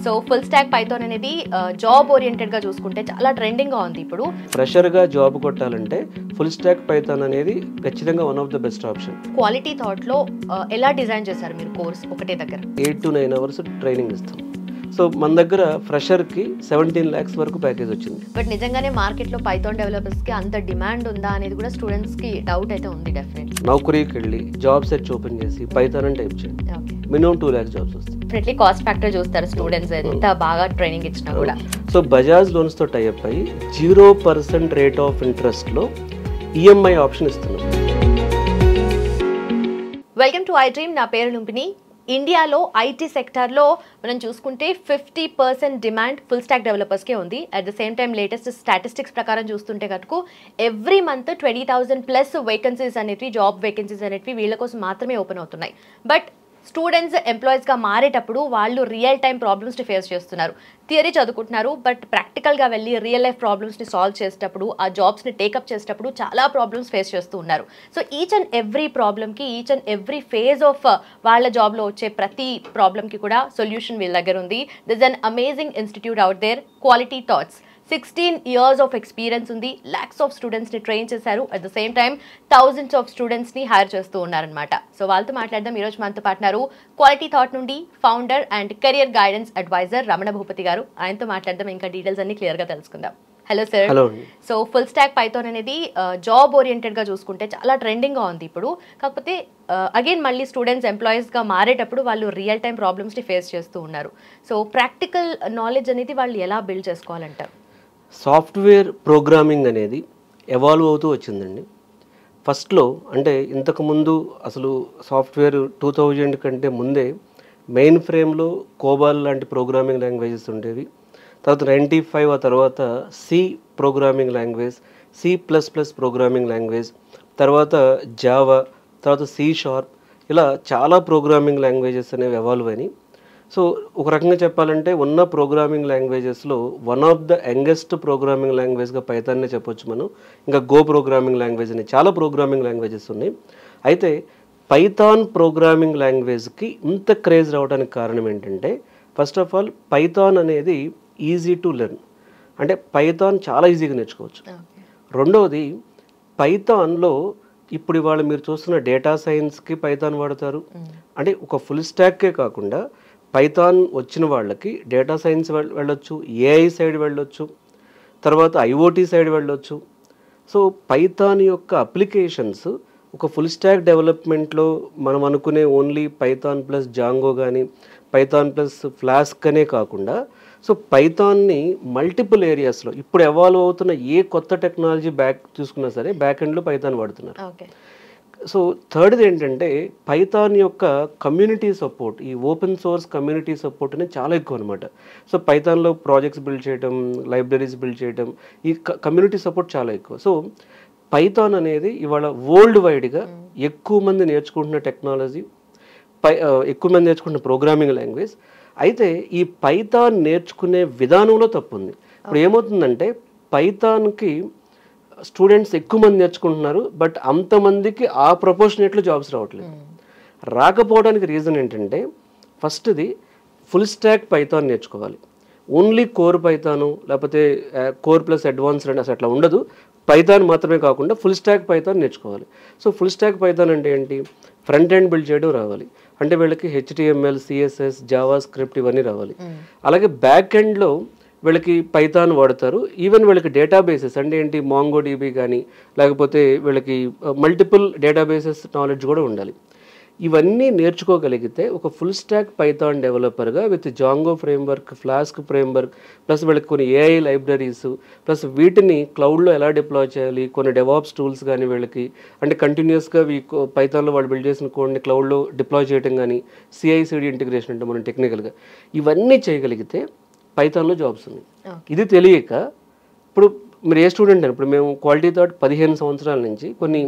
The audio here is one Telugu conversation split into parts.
సో ఫుల్ స్టాక్ పైథాన్ అనేది జాబ్ ఓరియంటెడ్ గా చూసుకుంటే చాలా ట్రెండింగ్ గా ఉంది ఇప్పుడు. ఫ్రెషర్ గా జాబ్ కొట్టాలంటే ఫుల్ స్టాక్ పైథాన్ అనేది ఖచ్చితంగా one of the best option. Quality thought లో ఎలా డిజైన్ చేశారు మీరు కోర్స్? ఒకటే దగ్గర 8 to 9 hours ట్రైనింగ్ ఇస్తాం. సో మన దగ్గర ఫ్రెషర్ కి 17 lakhs వరకు ప్యాకేజ్ వచ్చింది. బట్ నిజంగానే మార్కెట్ లో పైథాన్ డెవలపర్స్ కి అంత డిమాండ్ ఉందా అనేది కూడా స్టూడెంట్స్ కి డౌట్ అయితే ఉంది. డెఫినెట్లీ నౌకరీకి వెళ్ళి జాబ్ సెర్చ్ ఓపెన్ చేసి పైథాన్ అని టైప్ చేయండి, మినిమం 2 lakhs జాబ్స్ వస్తాయి. డెఫినెట్లీ కాస్ట్ ఫ్యాక్టర్ చూస్తారు స్టూడెంట్స్ ఎంత బాగా ట్రైనింగ్ ఇచ్చినా కూడా. సో బజాజ్ లోన్స్ తో టైప్ అయ్యి 0% రేట్ ఆఫ్ ఇంట్రెస్ట్ లో ఈఎంఐ ఆప్షన్ ఇస్తున్నాం. Welcome to I dream. నా పేరు లుంపిని. ఇండియాలో ఐటీ సెక్టార్లో మనం చూసుకుంటే 50% డిమాండ్ ఫుల్ స్టాక్ డెవలపర్స్కే ఉంది. At the same time latest statistics ప్రకారం చూస్తుంటే కనుక ఎవ్రీ మంత్ 20,000+ వేకెన్సీస్ అనేవి, జాబ్ వేకెన్సీస్ అనేవి వీళ్ళ కోసం మాత్రమే ఓపెన్ అవుతున్నాయి. బట్ స్టూడెంట్స్ ఎంప్లాయీస్గా మారేటప్పుడు వాళ్ళు రియల్ టైం ప్రాబ్లమ్స్ని ఫేస్ చేస్తున్నారు. థియరీ చదువుకుంటున్నారు, బట్ ప్రాక్టికల్గా వెళ్ళి రియల్ లైఫ్ ప్రాబ్లమ్స్ని సాల్వ్ చేసేటప్పుడు, ఆ జాబ్స్ని టేకప్ చేసేటప్పుడు చాలా ప్రాబ్లమ్స్ ఫేస్ చేస్తూ ఉన్నారు. సో ఈచ్ అండ్ ఎవ్రీ ప్రాబ్లమ్కి, each and every phase of వాళ్ళ జాబ్లో వచ్చే ప్రతి ప్రాబ్లమ్కి కూడా సొల్యూషన్ వీళ్ళ దగ్గర ఉంది. This an amazing institute out there, Quality Thoughts. 16 years of experience ఉంది. lakhs ఆఫ్ స్టూడెంట్స్ని ట్రైన్ చేశారు. At the same time thousands of స్టూడెంట్స్ని హైర్ చేస్తూ ఉన్నారనమాట. సో వాళ్ళతో మాట్లాడదాం. ఈరోజు మనతో పాటున్నారు క్వాలిటీ థాట్ నుండి founder and career guidance advisor Ramana Bhupathi garu. ఆయనతో మాట్లాడదాం, ఇంకా డీటెయిల్స్ అన్ని క్లియర్గా తెలుసుకుందాం. Hello sir. Hello. So full stack Python అనేది జాబ్ ఓరియంటెడ్గా చూసుకుంటే చాలా ట్రెండింగ్గా ఉంది ఇప్పుడు. కాకపోతే అగైన్ మళ్ళీ స్టూడెంట్స్ ఎంప్లాయీస్గా మారేటప్పుడు వాళ్ళు రియల్ టైం ప్రాబ్లమ్స్ని ఫేస్ చేస్తూ ఉన్నారు. సో ప్రాక్టికల్ నాలెడ్జ్ అనేది వాళ్ళు ఎలా బిల్డ్ చేసుకోవాలంటారు? సాఫ్ట్వేర్ ప్రోగ్రామింగ్ అనేది ఎవాల్వ్ అవుతూ వచ్చిందండి. ఫస్ట్లో అంటే ఇంతకుముందు అసలు సాఫ్ట్వేర్ 2000 కంటే ముందే మెయిన్ ఫ్రేమ్లో కోబాల్ లాంటి ప్రోగ్రామింగ్ లాంగ్వేజెస్ ఉండేవి. తర్వాత 95 ఆ తర్వాత C programming language, C++ programming language, తర్వాత జావా, తర్వాత C#, ఇలా చాలా ప్రోగ్రామింగ్ లాంగ్వేజెస్ అనేవి ఎవాల్వ్ అయినాయి. సో ఒక రకంగా చెప్పాలంటే ఉన్న ప్రోగ్రామింగ్ లాంగ్వేజెస్లో one of the youngest programming లాంగ్వేజ్గా పైథాన్నే చెప్పొచ్చు మనం. ఇంకా గో ప్రోగ్రామింగ్ లాంగ్వేజ్ అని చాలా ప్రోగ్రామింగ్ లాంగ్వేజెస్ ఉన్నాయి. అయితే పైథాన్ ప్రోగ్రామింగ్ లాంగ్వేజ్కి ఇంత క్రేజ్ రావడానికి కారణం ఏంటంటే, ఫస్ట్ ఆఫ్ ఆల్ పైథాన్ అనేది ఈజీ టు లెర్న్, అంటే పైథాన్ చాలా ఈజీగా నేర్చుకోవచ్చు. రెండవది పైథాన్లో ఇప్పుడు ఇవాళ మీరు చూస్తున్న డేటా సైన్స్కి పైథాన్ వాడతారు. అంటే ఒక ఫుల్ స్టాక్కే కాకుండా పైథాన్ వచ్చిన వాళ్ళకి డేటా సైన్స్ వెళ్ళొచ్చు, ఏఐ సైడ్ వెళ్ళొచ్చు, తర్వాత ఐఓటీ సైడ్ వెళ్ళొచ్చు. సో పైథాన్ యొక్క అప్లికేషన్స్ ఒక ఫుల్ స్టాక్ డెవలప్మెంట్లో మనం అనుకునే ఓన్లీ పైథాన్ ప్లస్ జాంగో కానీ పైథాన్ ప్లస్ ఫ్లాస్క్ అనే కాకుండా, సో పైథాన్ని మల్టిపుల్ ఏరియాస్లో ఇప్పుడు ఎవాల్వ్ అవుతున్న ఏ కొత్త టెక్నాలజీ బ్యాక్ చూసుకున్నా సరే బ్యాక్ ఎండ్లో పైథాన్ వాడుతున్నారు. సో థర్డ్ది ఏంటంటే పైథాన్ యొక్క కమ్యూనిటీ సపోర్ట్, ఈ ఓపెన్ సోర్స్ కమ్యూనిటీ సపోర్ట్ అనేది చాలా ఎక్కువ అనమాట. సో పైథాన్లో ప్రాజెక్ట్స్ బిల్డ్ చేయడం, లైబ్రరీస్ బిల్డ్ చేయడం, ఈ కమ్యూనిటీ సపోర్ట్ చాలా ఎక్కువ. సో పైథాన్ అనేది ఇవాళ వరల్డ్ వైడ్గా ఎక్కువ మంది నేర్చుకుంటున్న టెక్నాలజీ, ఎక్కువ మంది నేర్చుకుంటున్న ప్రోగ్రామింగ్ లాంగ్వేజ్. అయితే ఈ పైథాన్ నేర్చుకునే విధానంలో తప్పు ఉంది. ఇప్పుడు ఏమవుతుందంటే పైథాన్కి స్టూడెంట్స్ ఎక్కువ మంది నేర్చుకుంటున్నారు, బట్ అంతమందికి ఆ ప్రపోర్షనేట్లో జాబ్స్ రావట్లేదు. రాకపోవడానికి రీజన్ ఏంటంటే, ఫస్ట్ది ఫుల్ స్టాక్ పైథాన్ నేర్చుకోవాలి. ఓన్లీ కోర్ పైథాను లేకపోతే కోర్ ప్లస్ అడ్వాన్స్డ్ అని అసలు అట్లా ఉండదు. పైథాన్ మాత్రమే కాకుండా ఫుల్ స్టాక్ పైథాన్ నేర్చుకోవాలి. సో ఫుల్ స్టాక్ పైథాన్ అంటే ఏంటి? ఫ్రంట్ ఎండ్ బిల్డ్ చేయడం రావాలి, అంటే వీళ్ళకి HTML, CSS, జావా స్క్రిప్ట్ ఇవన్నీ రావాలి. అలాగే బ్యాక్ ఎండ్లో వీళ్ళకి పైథాన్ వాడతారు. ఈవెన్ వీళ్ళకి డేటాబేసెస్ అంటే ఏంటి, MongoDB కానీ లేకపోతే వీళ్ళకి మల్టిపుల్ డేటాబేసెస్ నాలెడ్జ్ కూడా ఉండాలి. ఇవన్నీ నేర్చుకోగలిగితే ఒక ఫుల్ స్టాక్ పైథాన్ డెవలపర్గా with Django framework, Flask framework, plus వీళ్ళకి కొన్ని AI లైబ్రరీస్, ప్లస్ వీటిని క్లౌడ్లో ఎలా డిప్లాయ్ చేయాలి, కొన్ని డెవాప్స్ టూల్స్ కానీ వీళ్ళకి అంటే కంటిన్యూస్గా పైథాన్లో వాళ్ళు బిల్డ్ చేసిన కోడ్ని క్లౌడ్లో డిప్లాయ్ చేయడం కానీ, CI/CD ఇంటిగ్రేషన్ అంటే మనం టెక్నికల్గా ఇవన్నీ చేయగలిగితే పైథాన్లో జాబ్స్ ఉన్నాయి. ఇది తెలియక ఇప్పుడు మీరు ఏ స్టూడెంట్ అని, ఇప్పుడు మేము క్వాలిటీ థాట్ 15 సంవత్సరాల నుంచి కొన్ని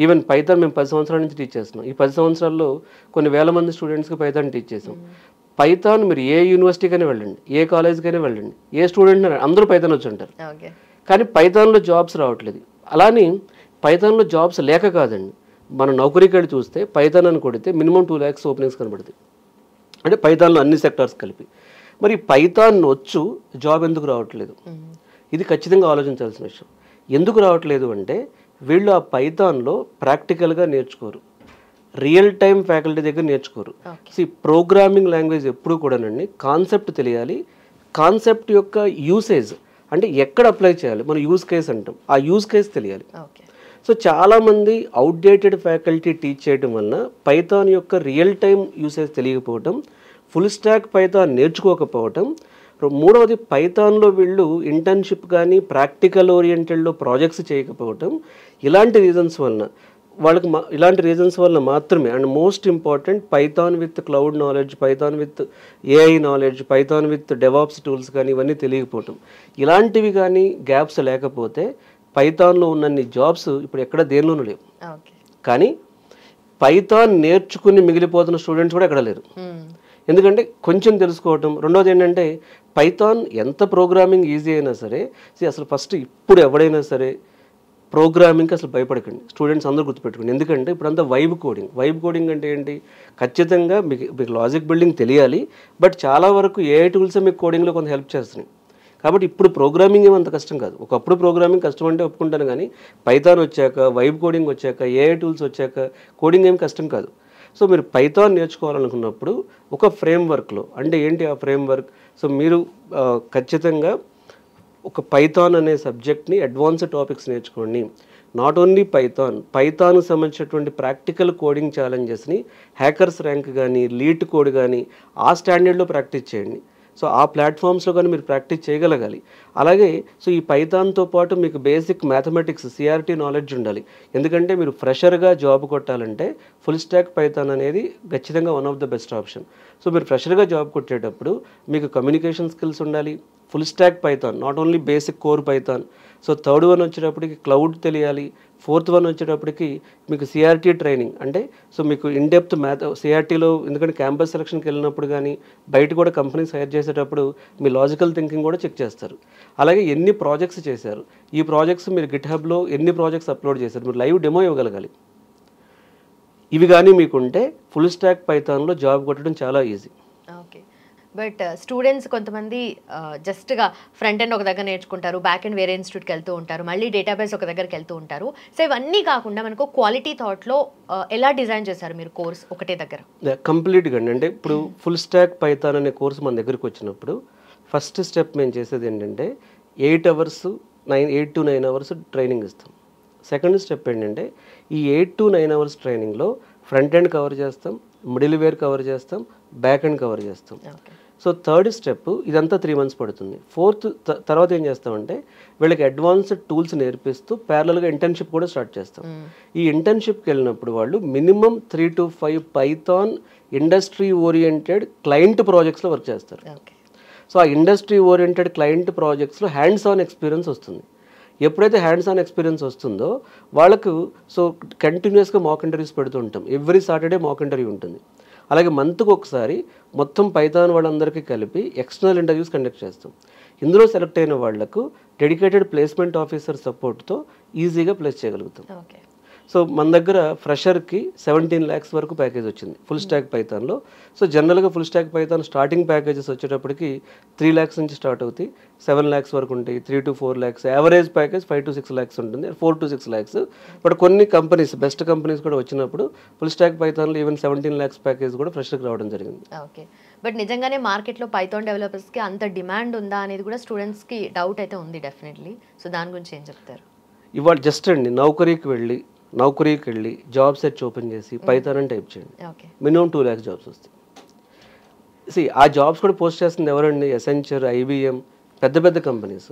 ఈవెన్ పైథాన్ మేము 10 సంవత్సరాల నుంచి టీచ్ చేస్తున్నాం. ఈ 10 సంవత్సరాల్లో కొన్ని వేల మంది స్టూడెంట్స్కి పైథాన్ టీచ్ చేసాం. పైథాన్ మీరు ఏ యూనివర్సిటీకైనా వెళ్ళండి, ఏ కాలేజ్కైనా వెళ్ళండి, ఏ స్టూడెంట్ అందరూ పైథాన్ వచ్చి ఉంటారు. కానీ పైథాన్లో జాబ్స్ రావట్లేదు. అలానే పైథాన్లో జాబ్స్ లేక కాదండి, మనం నౌకరీకి వెళ్ళి చూస్తే పైథాన్ అని కొడితే మినిమం 2 lakhs ఓపెనింగ్స్ కనబడుతుంది, అంటే పైథాన్లో అన్ని సెక్టార్స్ కలిపి. మరి పైథాన్ వచ్చు జాబ్ ఎందుకు రావట్లేదు? ఇది ఖచ్చితంగా ఆలోచించాల్సిన విషయం. ఎందుకు రావట్లేదు అంటే వీళ్ళు ఆ పైథాన్లో ప్రాక్టికల్గా నేర్చుకోరు, రియల్ టైం ఫ్యాకల్టీ దగ్గర నేర్చుకోరు. ప్రోగ్రామింగ్ లాంగ్వేజ్ ఎప్పుడు కూడానండి కాన్సెప్ట్ తెలియాలి, కాన్సెప్ట్ యొక్క యూసేజ్ అంటే ఎక్కడ అప్లై చేయాలి, మనం యూజ్ కేస్ అంటాం, ఆ యూజ్ కేస్ తెలియాలి. సో చాలామంది అవుట్డేటెడ్ ఫ్యాకల్టీ టీచ్ చేయడం వలన పైథాన్ యొక్క రియల్ టైం యూసేజ్ తెలియకపోవటం, ఫుల్ స్టాక్ పైథాన్ నేర్చుకోకపోవటం, మూడవది పైథాన్లో వీళ్ళు ఇంటర్న్షిప్ కానీ ప్రాక్టికల్ ఓరియంటెడ్లో ప్రాజెక్ట్స్ చేయకపోవటం, ఇలాంటి రీజన్స్ వలన వాళ్ళకి ఇలాంటి రీజన్స్ వల్ల మాత్రమే. And most important Python with cloud knowledge, Python with AI knowledge, Python with DevOps tools కానీ ఇవన్నీ తెలియకపోవటం, ఇలాంటివి కానీ గ్యాప్స్ లేకపోతే పైథాన్లో ఉన్నన్ని జాబ్స్ ఇప్పుడు ఎక్కడ దేనిలోనూ లేవు. కానీ పైథాన్ నేర్చుకుని మిగిలిపోతున్న స్టూడెంట్స్ కూడా ఎక్కడ లేరు. ఎందుకంటే కొంచెం తెలుసుకోవటం. రెండోది ఏంటంటే పైథాన్ ఎంత ప్రోగ్రామింగ్ ఈజీ అయినా సరే, అసలు ఫస్ట్ ఇప్పుడు ఎవడైనా సరే ప్రోగ్రామింగ్కి అసలు భయపడకండి. స్టూడెంట్స్ అందరూ గుర్తుపెట్టుకోండి. ఎందుకంటే ఇప్పుడంతా వైబ్ కోడింగ్ అంటే ఏంటి? ఖచ్చితంగా మీకు లాజిక్ బిల్డింగ్ తెలియాలి, బట్ చాలా వరకు ఏఐ టూల్సే మీకు కోడింగ్లో కొంత హెల్ప్ చేస్తున్నాయి. కాబట్టి ఇప్పుడు ప్రోగ్రామింగ్ ఏమంత కష్టం కాదు. ఒకప్పుడు ప్రోగ్రామింగ్ కష్టం అంటే ఒప్పుకుంటాను, కానీ పైథాన్ వచ్చాక, వైబ్ కోడింగ్ వచ్చాక, ఏఐ టూల్స్ వచ్చాక కోడింగ్ ఏం కష్టం కాదు. సో మీరు పైథాన్ నేర్చుకోవాలనుకున్నప్పుడు ఒక ఫ్రేమ్వర్క్లో, అంటే ఏంటి ఆ ఫ్రేమ్వర్క్? సో మీరు ఖచ్చితంగా ఒక పైథాన్ అనే సబ్జెక్ట్ని అడ్వాన్స్డ్ టాపిక్స్ నేర్చుకోండి. నాట్ ఓన్లీ పైథాన్కు సంబంధించినటువంటి ప్రాక్టికల్ కోడింగ్ ఛాలెంజెస్ని హ్యాకర్స్ ర్యాంక్ కానీ, లీట్ కోడ్ కానీ ఆ స్టాండర్డ్లో ప్రాక్టీస్ చేయండి. సో ఆ ప్లాట్ఫామ్స్లో కానీ మీరు ప్రాక్టీస్ చేయగలగాలి. అలాగే సో ఈ పైథాన్తో పాటు మీకు బేసిక్ మ్యాథమెటిక్స్, సిఆర్టీ నాలెడ్జ్ ఉండాలి. ఎందుకంటే మీరు ఫ్రెషర్గా జాబ్ కొట్టాలంటే ఫుల్ స్టాక్ పైథాన్ అనేది ఖచ్చితంగా one of the best option. So మీరు ఫ్రెషర్గా జాబ్ కొట్టేటప్పుడు మీకు కమ్యూనికేషన్ స్కిల్స్ ఉండాలి, full stack Python, not only basic core Python. So third one వచ్చేటప్పటికి క్లౌడ్ తెలియాలి. ఫోర్త్ వన్ వచ్చేటప్పటికి మీకు సిఆర్టీ ట్రైనింగ్, అంటే సో మీకు ఇన్డెప్త్ సిఆర్టీలో, ఎందుకంటే క్యాంపస్ సెలక్షన్కి వెళ్ళినప్పుడు కానీ బయట కూడా కంపెనీస్ హైర్ చేసేటప్పుడు మీ లాజికల్ థింకింగ్ కూడా చెక్ చేస్తారు. అలాగే ఎన్ని ప్రాజెక్ట్స్ చేశారు, ఈ ప్రాజెక్ట్స్ మీరు గిట్హబ్లో ఎన్ని ప్రాజెక్ట్స్ అప్లోడ్ చేశారు, మీరు లైవ్ డెమో ఇవ్వగలగాలి. ఇవి కానీ మీకుంటే ఫుల్ స్టాక్ పైథాన్లో జాబ్ కొట్టడం చాలా ఈజీ. ఓకే, బట్ స్టూడెంట్స్ కొంతమంది జస్ట్గా ఫ్రంట్ ఎండ్ ఒక దగ్గర నేర్చుకుంటారు, బ్యాక్ ఎండ్ వేరే ఇన్స్టిట్యూట్కి వెళ్తూ ఉంటారు, మళ్ళీ డేటాబేస్ ఒక దగ్గరికి వెళ్తూ ఉంటారు. సో ఇవన్నీ కాకుండా మనకు క్వాలిటీ థాట్లో ఎలా డిజైన్ చేశారు మీరు కోర్స్ ఒకటే దగ్గర? కంప్లీట్గా అండి. అంటే ఇప్పుడు ఫుల్ స్టాక్ పైథాన్ అనే కోర్స్ మన దగ్గరికి వచ్చినప్పుడు ఫస్ట్ స్టెప్ మేము చేసేది ఏంటంటే 8 to 9 అవర్స్ ట్రైనింగ్ ఇస్తాం. సెకండ్ స్టెప్ ఏంటంటే ఈ 8 to 9 అవర్స్ ట్రైనింగ్లో ఫ్రంట్ ఎండ్ కవర్ చేస్తాం, మిడిల్ వేర్ కవర్ చేస్తాం, బ్యాక్ ఎండ్ కవర్ చేస్తాం. సో థర్డ్ స్టెప్ ఇదంతా 3 months పడుతుంది. ఫోర్త్ తర్వాత ఏం చేస్తామంటే వీళ్ళకి అడ్వాన్స్డ్ టూల్స్ నేర్పిస్తూ ప్యారలల్గా ఇంటర్న్షిప్ కూడా స్టార్ట్ చేస్తాం. ఈ ఇంటర్న్షిప్కి వెళ్ళినప్పుడు వాళ్ళు minimum 3 to 5 Python industry oriented client ప్రాజెక్ట్స్లో వర్క్ చేస్తారు. సో ఆ ఇండస్ట్రీ ఓరియంటెడ్ క్లయింట్ ప్రాజెక్ట్స్లో హ్యాండ్స్ ఆన్ ఎక్స్పీరియన్స్ వస్తుంది. ఎప్పుడైతే హ్యాండ్స్ ఆన్ ఎక్స్పీరియన్స్ వస్తుందో వాళ్ళకు సో కంటిన్యూస్గా మాక్ ఇంటర్వ్యూస్ పెడుతూ ఉంటాం. ఎవ్రీ సాటర్డే మాక్ ఇంటర్వ్యూ ఉంటుంది. అలాగే మంత్కి ఒకసారి మొత్తం పైథాన్ వాళ్ళందరికీ కలిపి ఎక్స్టర్నల్ ఇంటర్వ్యూస్ కండక్ట్ చేస్తాం. ఇందులో సెలెక్ట్ అయిన వాళ్లకు డెడికేటెడ్ ప్లేస్మెంట్ ఆఫీసర్ సపోర్ట్తో ఈజీగా ప్లేస్ చేయగలుగుతాం. సో మన దగ్గర ఫ్రెషర్కి 17 lakhs వరకు ప్యాకేజ్ వచ్చింది ఫుల్ స్టాక్ పైథాన్లో. సో జనరల్గా full stack Python starting packages వచ్చేటప్పటికి 3 lakhs నుంచి స్టార్ట్ అవుతాయి, 7 lakhs వరకు ఉంటాయి, 3 to 4 lakhs. Average package 5 to 6 lakhs ఉంటుంది, 4 to 6 lakhs. బట్ కొన్ని కంపెనీస్, బెస్ట్ కంపెనీస్ కూడా వచ్చినప్పుడు ఫుల్ స్టాక్ పైథాన్లో ఈవెన్ 17 lakhs ప్యాకేజ్ కూడా ఫ్రెషర్కి రావడం జరిగింది. ఓకే, బట్ నిజంగానే మార్కెట్లో పైథాన్ డెవలపర్స్కి అంత డిమాండ్ ఉందా అనేది కూడా స్టూడెంట్స్కి డౌట్ అయితే ఉంది డెఫినెట్లీ. సో దాని గురించి ఏం చెప్తారు? ఇవాళ జస్ట్ అండి నౌకరీకి వెళ్ళి జాబ్ సెర్చ్ ఓపెన్ చేసి పైథాన్ అని టైప్ చేయండి, మినిమం 2 lakhs జాబ్స్ వస్తాయి. ఆ జాబ్స్ కూడా పోస్ట్ చేస్తుంది ఎవరండి? ఎసెంచర్, IBM, పెద్ద కంపెనీస్.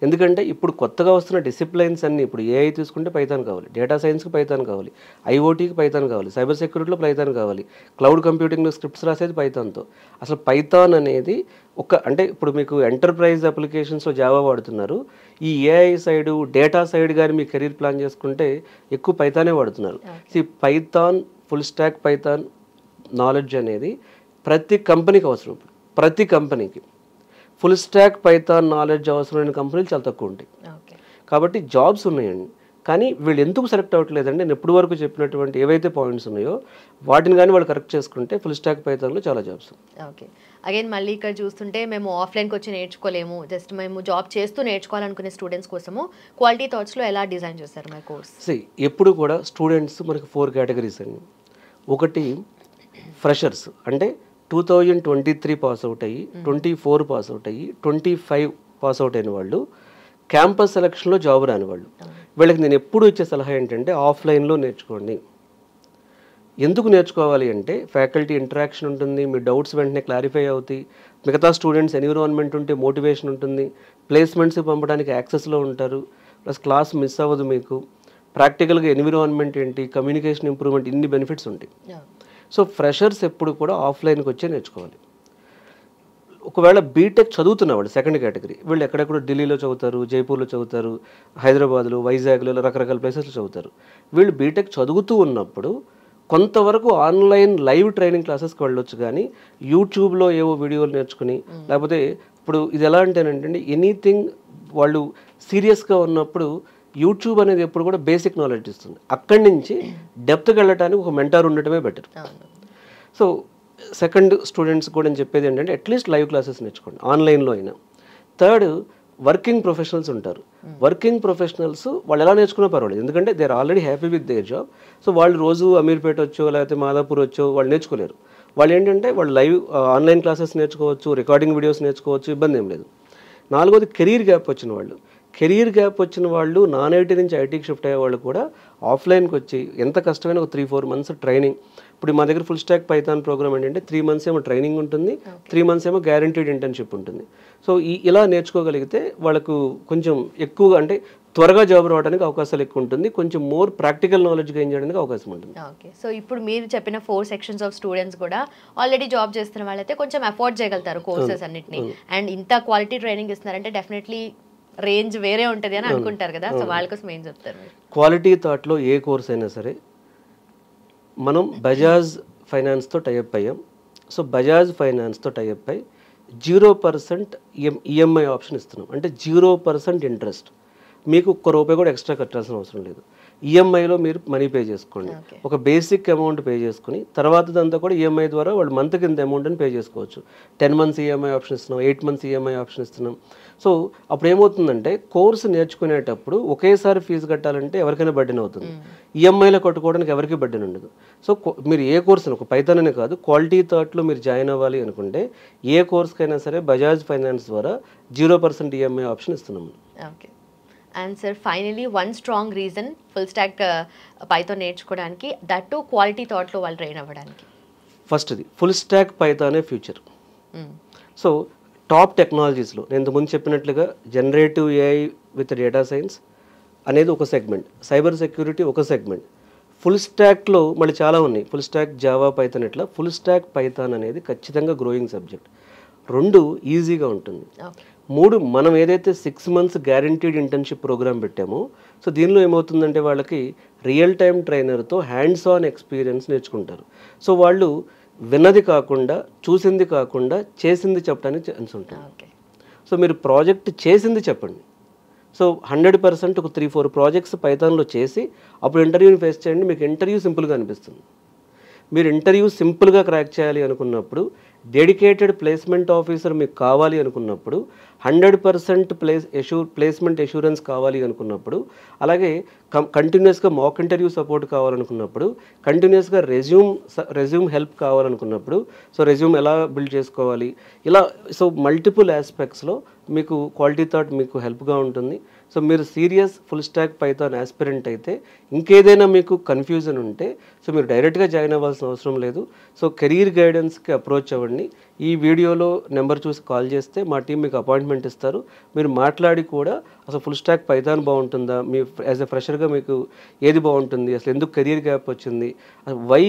ఎందుకంటే ఇప్పుడు కొత్తగా వస్తున్న డిసిప్లైన్స్ అన్ని, ఇప్పుడు ఏఐ తీసుకుంటే పైథాన్ కావాలి, డేటా సైన్స్కి పైథాన్ కావాలి, IoTకి పైథాన్ కావాలి, సైబర్ సెక్యూరిటీలో పైథాన్ కావాలి, క్లౌడ్ కంప్యూటింగ్లో స్క్రిప్ట్స్ రాసేది పైథాన్తో. అసలు పైథాన్ అనేది అంటే ఇప్పుడు మీకు ఎంటర్ప్రైజ్ అప్లికేషన్స్లో జావా వాడుతున్నారు, ఈ ఏఐ సైడ్, డేటా సైడ్ కానీ మీ కెరీర్ ప్లాన్ చేసుకుంటే ఎక్కువ పైథానే వాడుతున్నారు. Python, full stack Python knowledge అనేది ప్రతి కంపెనీకి అవసరం. ప్రతి కంపెనీకి ఫుల్ స్టాక్ పైథాన్ నాలెడ్జ్ అవసరమైన కంపెనీలు చాలా తక్కువ ఉంటాయి. కాబట్టి జాబ్స్ ఉన్నాయండి, కానీ వీళ్ళు ఎందుకు సెలెక్ట్ అవ్వట్లేదంటే నేను ఎప్పటి వరకు చెప్పినటువంటి ఏవైతే పాయింట్స్ ఉన్నాయో వాటిని కానీ వాళ్ళు కరెక్ట్ చేసుకుంటే ఫుల్ స్టాక్ పైథాన్లో చాలా జాబ్స్. ఓకే, అగైన్ మళ్ళీ ఇక్కడ చూస్తుంటే మేము ఆఫ్లైన్కి వచ్చి నేర్చుకోలేము, జస్ట్ మేము జాబ్ చేస్తూ నేర్చుకోవాలనుకునే స్టూడెంట్స్ కోసము క్వాలిటీ థాట్స్లో ఎలా డిజైన్ చేస్తారు మై కోర్స్? ఎప్పుడు కూడా స్టూడెంట్స్ మనకి 4 కేటగిరీస్ అండి. ఒకటి ఫ్రెషర్స్, అంటే 2023 పాస్ అవుట్ అయ్యి 24 పాస్ అవుట్ అయ్యి 25 పాస్ అవుట్ అయిన వాళ్ళు, క్యాంపస్ సెలక్షన్లో జాబ్ రాని వాళ్ళు. వీళ్ళకి నేను ఎప్పుడు ఇచ్చే సలహా ఏంటంటే ఆఫ్లైన్లో నేర్చుకోండి. ఎందుకు నేర్చుకోవాలి అంటే ఫ్యాకల్టీ ఇంటరాక్షన్ ఉంటుంది, మీ డౌట్స్ వెంటనే క్లారిఫై అవుతాయి, మిగతా స్టూడెంట్స్ ఎన్విరాన్మెంట్ ఉంటే మోటివేషన్ ఉంటుంది, ప్లేస్మెంట్స్ పంపడానికి యాక్సెస్లో ఉంటారు, ప్లస్ క్లాస్ మిస్ అవ్వదు, మీకు ప్రాక్టికల్గా ఎన్విరాన్మెంట్ ఏంటి, కమ్యూనికేషన్ ఇంప్రూవ్మెంట్, ఇన్ని బెనిఫిట్స్ ఉంటాయి. సో ఫ్రెషర్స్ ఎప్పుడు కూడా ఆఫ్లైన్కి వచ్చే నేర్చుకోవాలి. ఒకవేళ బీటెక్ చదువుతున్నవాళ్ళు సెకండ్ కేటగిరీ, వీళ్ళు ఎక్కడెక్కడ ఢిల్లీలో చదువుతారు, జైపూర్లో చదువుతారు, హైదరాబాద్లో, వైజాగ్లో, రకరకాల ప్లేసెస్లో చదువుతారు. వీళ్ళు బీటెక్ చదువుతూ ఉన్నప్పుడు కొంతవరకు ఆన్లైన్ లైవ్ ట్రైనింగ్ క్లాసెస్కి వెళ్ళొచ్చు, కానీ యూట్యూబ్లో ఏవో వీడియోలు నేర్చుకుని, లేకపోతే ఇప్పుడు ఇది ఎలా అంటేనంటే ఎనీథింగ్ వాళ్ళు సీరియస్గా ఉన్నప్పుడు యూట్యూబ్ అనేది ఎప్పుడు కూడా బేసిక్ నాలెడ్జ్ ఇస్తుంది, అక్కడి నుంచి డెప్త్కి వెళ్ళడానికి ఒక మెంటార్ ఉండటమే బెటర్. సో సెకండ్ స్టూడెంట్స్ కూడా నేను చెప్పేది ఏంటంటే అట్లీస్ట్ లైవ్ క్లాసెస్ నేర్చుకోండి ఆన్లైన్లో అయినా. థర్డ్, వర్కింగ్ ప్రొఫెషనల్స్ ఉంటారు. వర్కింగ్ ప్రొఫెషనల్స్ వాళ్ళు ఎలా నేర్చుకున్నా పర్వాలేదు, ఎందుకంటే they are already happy with their job. So వాళ్ళు రోజు అమీర్పేట వచ్చో లేకపోతే మాదాపూర్ వచ్చో వాళ్ళు నేర్చుకోలేరు. వాళ్ళు ఏంటంటే వాళ్ళు లైవ్ ఆన్లైన్ క్లాసెస్ నేర్చుకోవచ్చు, రికార్డింగ్ వీడియోస్ నేర్చుకోవచ్చు, ఇబ్బంది ఏం లేదు. నాలుగోది కెరీర్ గ్యాప్ వచ్చిన వాళ్ళు. కెరీర్ గ్యాప్ వచ్చిన వాళ్ళు నాన్ ఐటీ నుంచి ఐటీకి షిఫ్ట్ అయ్యే వాళ్ళు కూడా ఆఫ్లైన్కి వచ్చి ఎంత కష్టమైన ఒక 3-4 months ట్రైనింగ్. ఇప్పుడు మా దగ్గర ఫుల్ స్టాక్ పైథాన్ ప్రోగ్రామ్ ఏంటంటే 3 months ఏమో ట్రైనింగ్ ఉంటుంది, 3 months ఏమో గ్యారంటీడ్ ఇంటర్న్షిప్ ఉంటుంది. సో ఇలా నేర్చుకోగలిగితే వాళ్ళకు కొంచెం ఎక్కువగా అంటే త్వరగా జాబ్ రావడానికి అవకాశాలు ఎక్కువ ఉంటుంది, కొంచెం మోర్ ప్రాక్టికల్ నాలెడ్జ్ గెయిన్ చేయడానికి అవకాశం ఉంటుంది. ఓకే, సో ఇప్పుడు మీరు చెప్పిన 4 sections ఆఫ్ స్టూడెంట్స్ కూడా ఆల్రెడీ జాబ్ చేస్తున్న వాళ్ళైతే కొంచెం అఫోర్డ్ చేయగలుగుతారు కోర్సెస్ అన్నిటిని, అండ్ ఇంత క్వాలిటీ ట్రైనింగ్ ఇస్తున్నారంటే డెఫినెట్లీ రేంజ్ వేరే ఉంటుంది అని అనుకుంటారు కదా. సో వాళ్ళ కోసం ఏం చెప్తారు? క్వాలిటీ థాట్లో ఏ కోర్స్ అయినా సరే మనం బజాజ్ ఫైనాన్స్తో టైఅప్ అయ్యాం. సో బజాజ్ ఫైనాన్స్తో టైఅప్ అయ్యి 0% ఈఎంఐ ఆప్షన్ ఇస్తున్నాం, అంటే 0% ఇంట్రెస్ట్. మీకు ₹1 కూడా ఎక్స్ట్రా కట్టాల్సిన అవసరం లేదు. ఈఎంఐలో మీరు మనీ పే చేసుకోండి, ఒక బేసిక్ అమౌంట్ పే చేసుకుని తర్వాతదంతా కూడా ఈఎంఐ ద్వారా వాళ్ళు మంత్కి ఇంత అమౌంట్ అని పే చేసుకోవచ్చు. 10 months ఈఎంఐ ఆప్షన్ ఇస్తున్నాం, 8 months ఈఎంఐ ఆప్షన్ ఇస్తున్నాం. సో అప్పుడు ఏమవుతుందంటే కోర్సు నేర్చుకునేటప్పుడు ఒకేసారి ఫీజు కట్టాలంటే ఎవరికైనా బర్డెన్ అవుతుంది, ఈఎంఐలో కట్టుకోవడానికి ఎవరికి బర్డెన్ ఉండదు. సో మీరు ఏ కోర్సు ఒక పైథాన్ అనే కాదు క్వాలిటీ థాట్లో మీరు జాయిన్ అవ్వాలి అనుకుంటే ఏ కోర్స్కైనా సరే బజాజ్ ఫైనాన్స్ ద్వారా 0% ఈఎంఐ ఆప్షన్ ఇస్తున్నాము. Okay, and sir finally one strong reason full stack Python నేర్చుకోవడానికి, దట్ టు క్వాలిటీ థాట్లో వాళ్ళు ట్రైన్ అవ్వడానికి? ఫస్ట్ది ఫుల్ స్టాక్ పైథానే ఫ్యూచర్. సో టాప్ టెక్నాలజీస్లో నేను ఇంతకుముందు చెప్పినట్లుగా generative AI with data science అనేది ఒక సెగ్మెంట్, సైబర్ సెక్యూరిటీ ఒక సెగ్మెంట్, ఫుల్ స్టాక్లో మళ్ళీ చాలా ఉన్నాయి, ఫుల్ స్టాక్ జావా పైథాన్, ఇట్లా ఫుల్ స్టాక్ పైథాన్ అనేది ఖచ్చితంగా గ్రోయింగ్ సబ్జెక్ట్. 2 ఈజీగా ఉంటుంది. 3 మనం ఏదైతే 6 months గ్యారంటీడ్ ఇంటర్న్షిప్ ప్రోగ్రామ్ పెట్టామో సో దీనిలో ఏమవుతుందంటే వాళ్ళకి రియల్ టైమ్ ట్రైనర్తో హ్యాండ్స్ ఆన్ ఎక్స్పీరియన్స్ నేర్చుకుంటారు. సో వాళ్ళు విన్నది కాకుండా చూసింది కాకుండా చేసింది చెప్పడానికి ఛాన్స్ ఉంటుంది. సో మీరు ప్రాజెక్ట్ చేసింది చెప్పండి. సో 100% ఒక 3-4 ప్రాజెక్ట్స్ పైథాన్లో చేసి అప్పుడు ఇంటర్వ్యూని ఫేస్ చేయండి, మీకు ఇంటర్వ్యూ సింపుల్గా అనిపిస్తుంది. మీరు ఇంటర్వ్యూ సింపుల్గా క్రాక్ చేయాలి అనుకున్నప్పుడు, డెడికేటెడ్ ప్లేస్మెంట్ ఆఫీసర్ మీకు కావాలి అనుకున్నప్పుడు, 100% ప్లేస్మెంట్ ఎష్యూరెన్స్ కావాలి అనుకున్నప్పుడు, అలాగే కంటిన్యూస్గా మాక్ ఇంటర్వ్యూ సపోర్ట్ కావాలనుకున్నప్పుడు, కంటిన్యూస్గా రెజ్యూమ్ హెల్ప్ కావాలనుకున్నప్పుడు, సో రెజ్యూమ్ ఎలా బిల్డ్ చేసుకోవాలి, ఇలా సో మల్టిపుల్ ఆస్పెక్ట్స్లో మీకు క్వాలిటీ థాట్ మీకు హెల్ప్గా ఉంటుంది. సో మీరు serious full stack Python aspirant అయితే ఇంకేదైనా మీకు కన్ఫ్యూజన్ ఉంటే సో మీరు డైరెక్ట్గా జాయిన్ అవ్వాల్సిన అవసరం లేదు. సో కెరీర్ గైడెన్స్కి అప్రోచ్ అవ్వండి. ఈ వీడియోలో నెంబర్ చూసి కాల్ చేస్తే మా టీం మీకు అపాయింట్మెంట్ ఇస్తారు. మీరు మాట్లాడి కూడా అసలు ఫుల్ స్టాక్ పైథాన్ బాగుంటుందా, మీ యాజ్ ఎ ఫ్రెషర్గా మీకు ఏది బాగుంటుంది, అసలు ఎందుకు కెరీర్ గ్యాప్ వచ్చింది, వై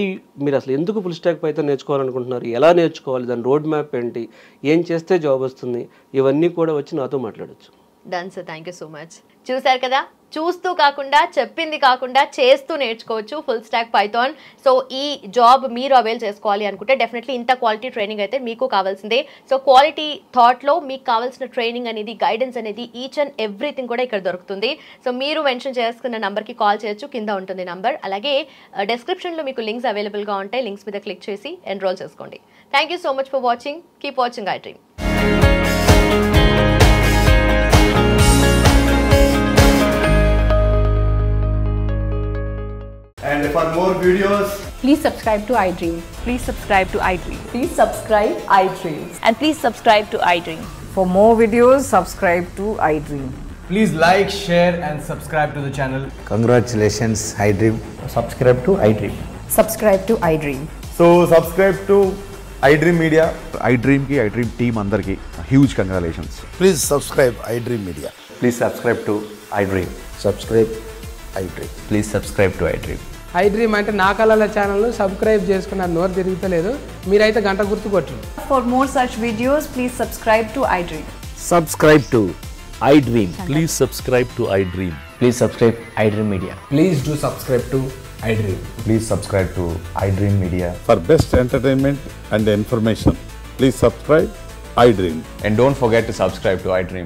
మీరు అసలు ఎందుకు ఫుల్ స్టాక్ పైథాన్ నేర్చుకోవాలనుకుంటున్నారు, ఎలా నేర్చుకోవాలి, దాని రోడ్ మ్యాప్ ఏంటి, ఏం చేస్తే జాబ్ వస్తుంది, ఇవన్నీ కూడా వచ్చి నాతో మాట్లాడచ్చు. Done sir, thank you so much. చూసారు కదా, చూస్తూ కాకుండా చెప్పింది కాకుండా చేస్తూ నేర్చుకోవచ్చు ఫుల్ స్టాక్ పైథాన్. సో ఈ జాబ్ మీరు అవైల్ చేసుకోవాలి అనుకుంటే డెఫినెట్లీ ఇంత క్వాలిటీ ట్రైనింగ్ అయితే మీకు కావాల్సిందే. సో క్వాలిటీ థాట్లో మీకు కావాల్సిన ట్రైనింగ్ అనేది, గైడెన్స్ అనేది, ఈచ్ అండ్ ఎవ్రీథింగ్ కూడా ఇక్కడ దొరుకుతుంది. సో మీరు మెన్షన్ చేసుకున్న నంబర్కి కాల్ చేయొచ్చు, కింద ఉంటుంది నంబర్. అలాగే డిస్క్రిప్షన్లో మీకు లింక్స్ అవైలబుల్గా ఉంటాయి, లింక్స్ మీద క్లిక్ చేసి ఎన్రోల్ చేసుకోండి. Thank you so much for watching. Keep watching iDream. And for more videos, please subscribe to iDream. Please subscribe to iDream. Please subscribe iDream. And please subscribe to iDream. For more videos, subscribe to iDream. please like, share and subscribe to the channel. Congratulations, iDream. Subscribe to iDream. Subscribe to iDream. So subscribe to iDream Media. iDream ki iDream team andarki huge congratulations. Please subscribe iDream Media. Please subscribe to iDream. Subscribe iDream. Please subscribe to iDream. iDream అంటే నా కళల ఛానల్ సబ్స్క్రైబ్ చేసుకున్న నోరు తిరుగుతలేదు, మీరైతే గంట గుర్తు కొట్టండి. For more such videos, please subscribe to iDream. Subscribe to iDream. Please subscribe to iDream. Please subscribe iDream Media. Please do subscribe to iDream. Please subscribe to iDream Media. For best entertainment and information, please subscribe iDream. And don't forget to subscribe to iDream.